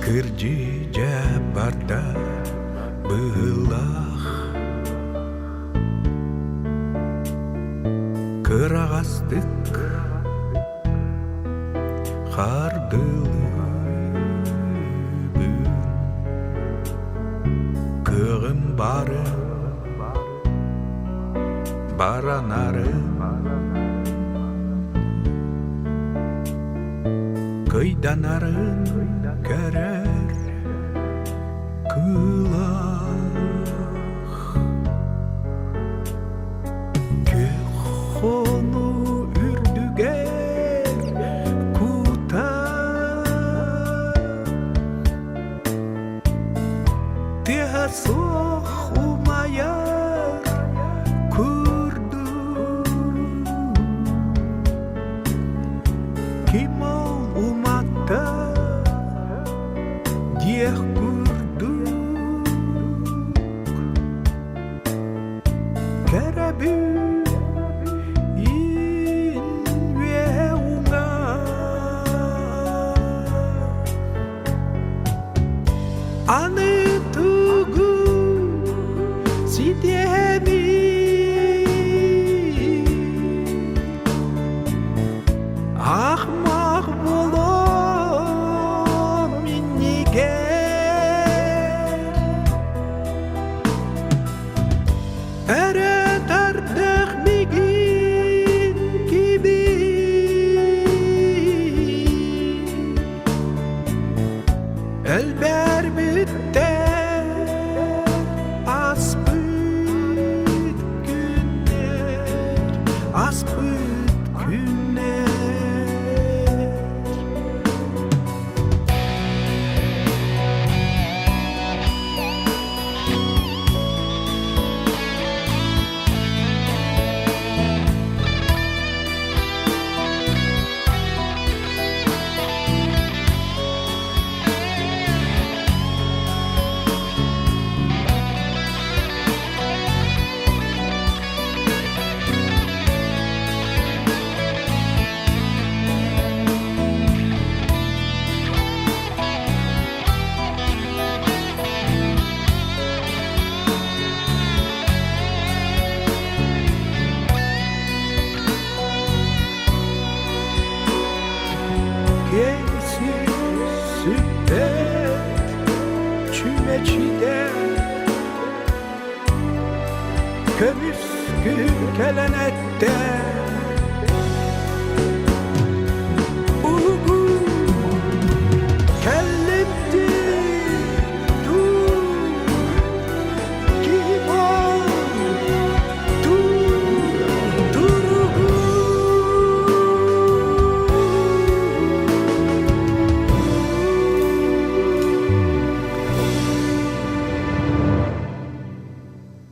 Кырдьы жапарда быылах кырагастык кардылыбын кыгым бары баранары кыйданарын көрөр кылах көкхону үрдүгер кута тыасох умаяр курду кимол уматта диэх курдук кэрабү инвеунга аны тугу сидеми ахмак болом минниге Эретардых мигин киби Элбер бүтте аспыт күннер Аспыт күннер Gerisi süttet çümeçide kömüskü kelenette